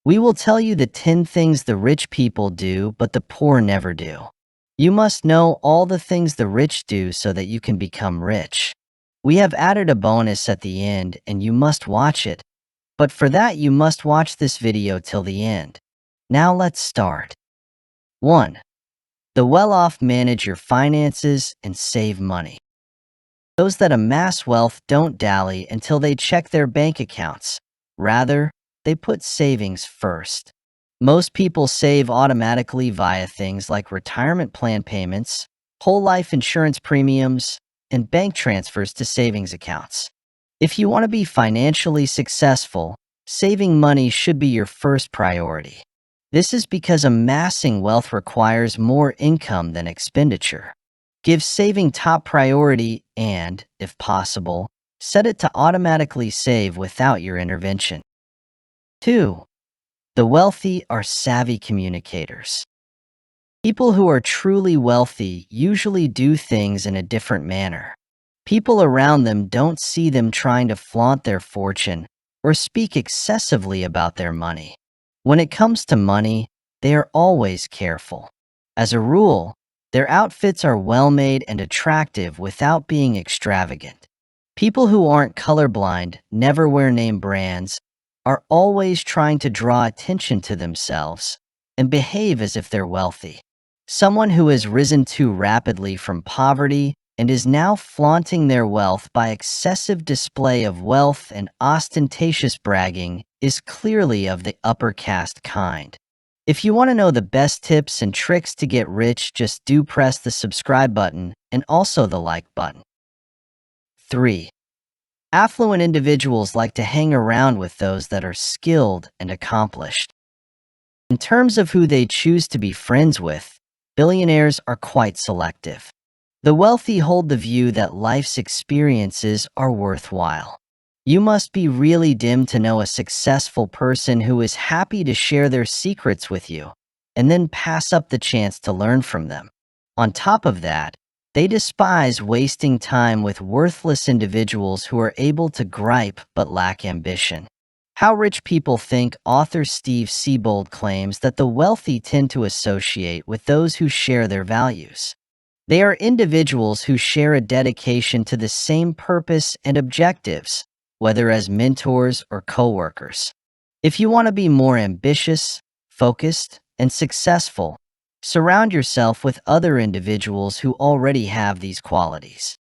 We will tell you the 10 things the rich people do, but the poor never do. You must know all the things the rich do so that you can become rich. We have added a bonus at the end, and you must watch it. But for that, you must watch this video till the end. Now let's start. 1. The well-off manage your finances and save money. Those that amass wealth don't dally until they check their bank accounts. Rather, they put savings first. Most people save automatically via things like retirement plan payments, whole life insurance premiums, and bank transfers to savings accounts. If you want to be financially successful, saving money should be your first priority. This is because amassing wealth requires more income than expenditure. Give saving top priority and, if possible, set it to automatically save without your intervention. 2. The wealthy are savvy communicators. People who are truly wealthy usually do things in a different manner. People around them don't see them trying to flaunt their fortune or speak excessively about their money. When it comes to money, they are always careful. As a rule, their outfits are well-made and attractive without being extravagant. People who aren't colorblind, never wear name brands, are always trying to draw attention to themselves and behave as if they're wealthy. Someone who has risen too rapidly from poverty and is now flaunting their wealth by excessive display of wealth and ostentatious bragging is clearly of the upper caste kind. If you want to know the best tips and tricks to get rich, just do press the subscribe button and also the like button. 3. Affluent individuals like to hang around with those that are skilled and accomplished. In terms of who they choose to be friends with, billionaires are quite selective. The wealthy hold the view that life's experiences are worthwhile. You must be really dim to know a successful person who is happy to share their secrets with you, and then pass up the chance to learn from them. On top of that, they despise wasting time with worthless individuals who are able to gripe but lack ambition. How Rich People Think author Steve Siebold claims that the wealthy tend to associate with those who share their values. They are individuals who share a dedication to the same purpose and objectives, whether as mentors or co-workers. If you want to be more ambitious, focused, and successful, surround yourself with other individuals who already have these qualities.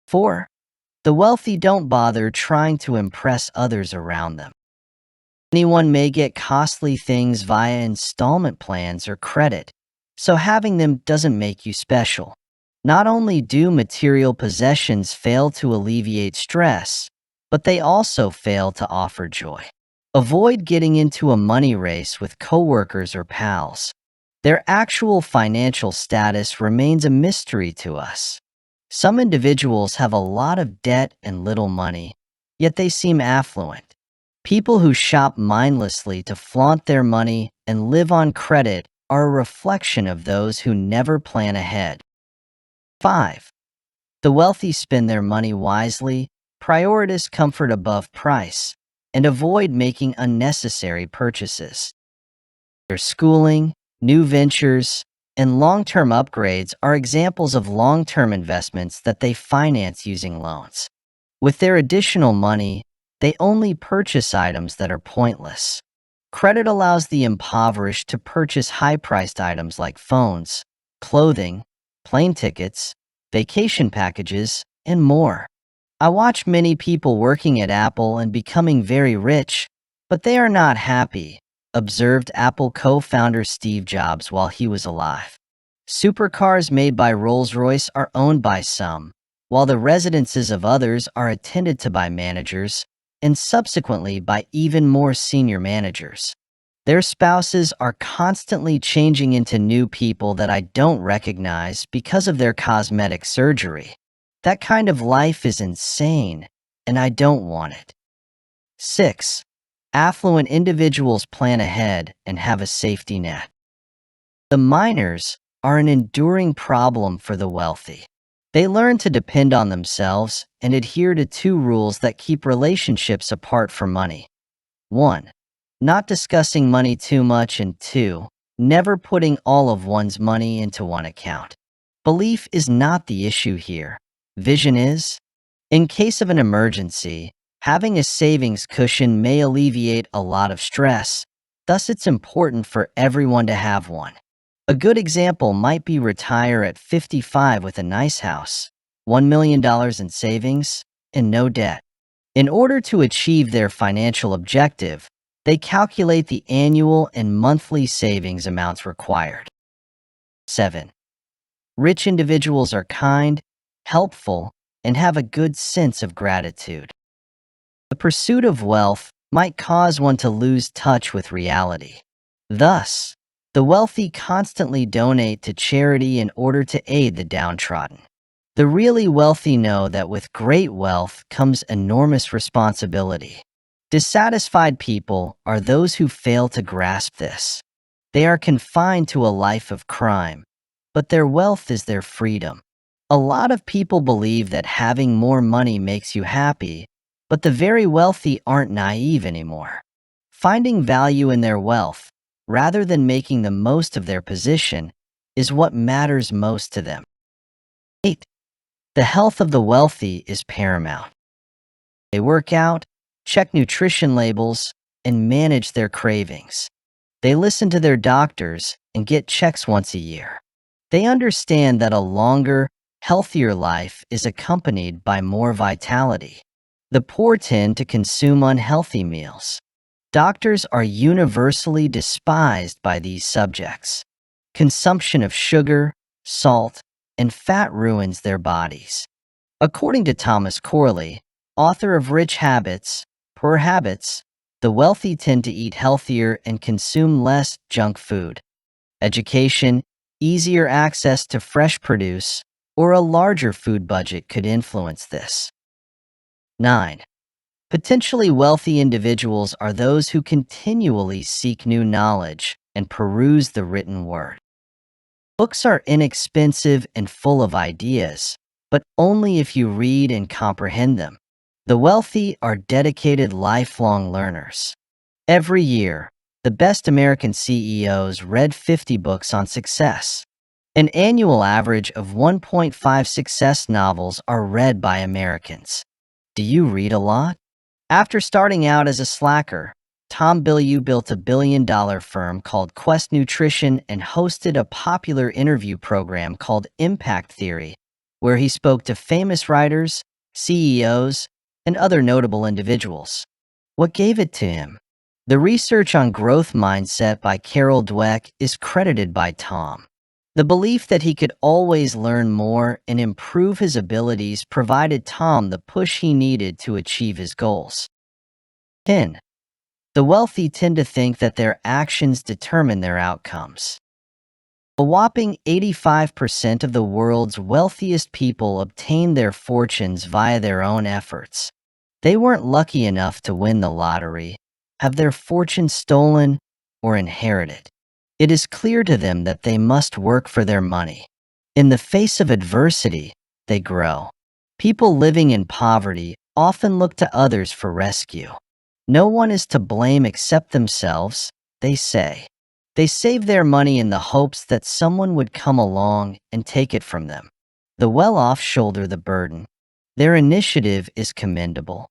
4. The wealthy don't bother trying to impress others around them. Anyone may get costly things via installment plans or credit, so having them doesn't make you special. Not only do material possessions fail to alleviate stress, but they also fail to offer joy. Avoid getting into a money race with coworkers or pals. Their actual financial status remains a mystery to us. Some individuals have a lot of debt and little money, yet they seem affluent. People who shop mindlessly to flaunt their money and live on credit are a reflection of those who never plan ahead. 5. The wealthy spend their money wisely, prioritize comfort above price, and avoid making unnecessary purchases. Their schooling, new ventures, and long-term upgrades are examples of long-term investments that they finance using loans. With their additional money, they only purchase items that are pointless. Credit allows the impoverished to purchase high-priced items like phones, clothing, plane tickets, vacation packages, and more. I watch many people working at Apple and becoming very rich, but they are not happy, observed Apple co-founder Steve Jobs while he was alive. Supercars made by Rolls-Royce are owned by some, while the residences of others are attended to by managers, and subsequently by even more senior managers. Their spouses are constantly changing into new people that I don't recognize because of their cosmetic surgery. That kind of life is insane, and I don't want it. 6. Affluent individuals plan ahead and have a safety net. The minors are an enduring problem for the wealthy. They learn to depend on themselves and adhere to 2 rules that keep relationships apart from money. 1. not discussing money too much, and 2, never putting all of one's money into one account. Belief is not the issue here. Vision is. In case of an emergency, having a savings cushion may alleviate a lot of stress, thus it's important for everyone to have one. A good example might be retire at 55 with a nice house, $1 million in savings, and no debt. In order to achieve their financial objective, they calculate the annual and monthly savings amounts required. 7. Rich individuals are kind, helpful, and have a good sense of gratitude. The pursuit of wealth might cause one to lose touch with reality. Thus, the wealthy constantly donate to charity in order to aid the downtrodden. The really wealthy know that with great wealth comes enormous responsibility. Dissatisfied people are those who fail to grasp this. They are confined to a life of crime, but their wealth is their freedom. A lot of people believe that having more money makes you happy, but the very wealthy aren't naive anymore. Finding value in their wealth, rather than making the most of their position, is what matters most to them. 8. The health of the wealthy is paramount. They work out, check nutrition labels, and manage their cravings. They listen to their doctors and get checks once a year. They understand that a longer, healthier life is accompanied by more vitality. The poor tend to consume unhealthy meals. Doctors are universally despised by these subjects. Consumption of sugar, salt, and fat ruins their bodies. According to Thomas Corley, author of Rich Habits, Poor Habits, the wealthy tend to eat healthier and consume less junk food. Education, easier access to fresh produce, or a larger food budget could influence this. 9. Potentially wealthy individuals are those who continually seek new knowledge and peruse the written word. Books are inexpensive and full of ideas, but only if you read and comprehend them. The wealthy are dedicated lifelong learners. Every year, the best American CEOs read 50 books on success. An annual average of 1.5 success novels are read by Americans. Do you read a lot? After starting out as a slacker, Tom Bilyeu built a billion-dollar firm called Quest Nutrition and hosted a popular interview program called Impact Theory, where he spoke to famous writers, CEOs, and other notable individuals. What gave it to him? The research on growth mindset by Carol Dweck is credited by Tom. The belief that he could always learn more and improve his abilities provided Tom the push he needed to achieve his goals. 10. The wealthy tend to think that their actions determine their outcomes. A whopping 85% of the world's wealthiest people obtained their fortunes via their own efforts. They weren't lucky enough to win the lottery, have their fortune stolen, or inherited. It is clear to them that they must work for their money. In the face of adversity, they grow. People living in poverty often look to others for rescue. No one is to blame except themselves, they say. They save their money in the hopes that someone would come along and take it from them. The well-off shoulder the burden. Their initiative is commendable.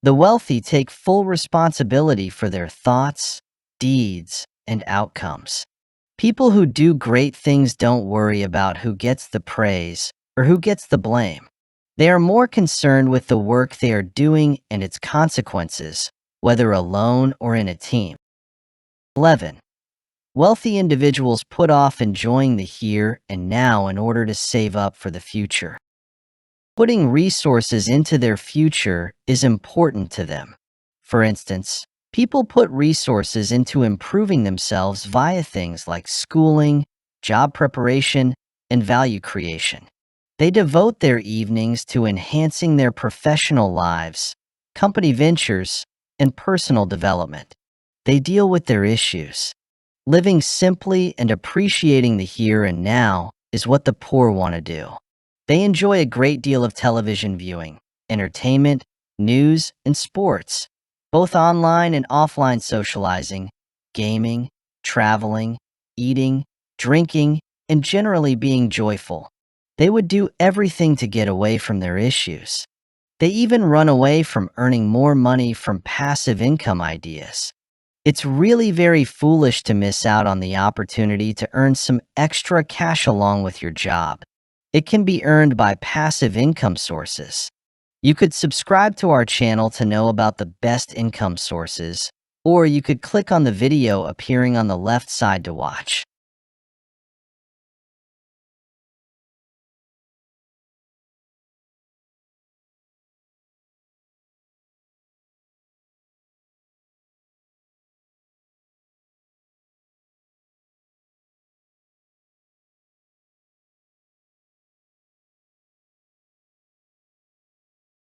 The wealthy take full responsibility for their thoughts, deeds, and outcomes. People who do great things don't worry about who gets the praise or who gets the blame. They are more concerned with the work they are doing and its consequences, whether alone or in a team. 11. Wealthy individuals put off enjoying the here and now in order to save up for the future. Putting resources into their future is important to them. For instance, people put resources into improving themselves via things like schooling, job preparation, and value creation. They devote their evenings to enhancing their professional lives, company ventures, and personal development. They deal with their issues. Living simply and appreciating the here and now is what the poor want to do. They enjoy a great deal of television viewing, entertainment, news, and sports. both online and offline socializing, gaming, traveling, eating, drinking, and generally being joyful. They would do everything to get away from their issues. They even run away from earning more money from passive income ideas. It's really very foolish to miss out on the opportunity to earn some extra cash along with your job. It can be earned by passive income sources. You could subscribe to our channel to know about the best income sources, or you could click on the video appearing on the left side to watch.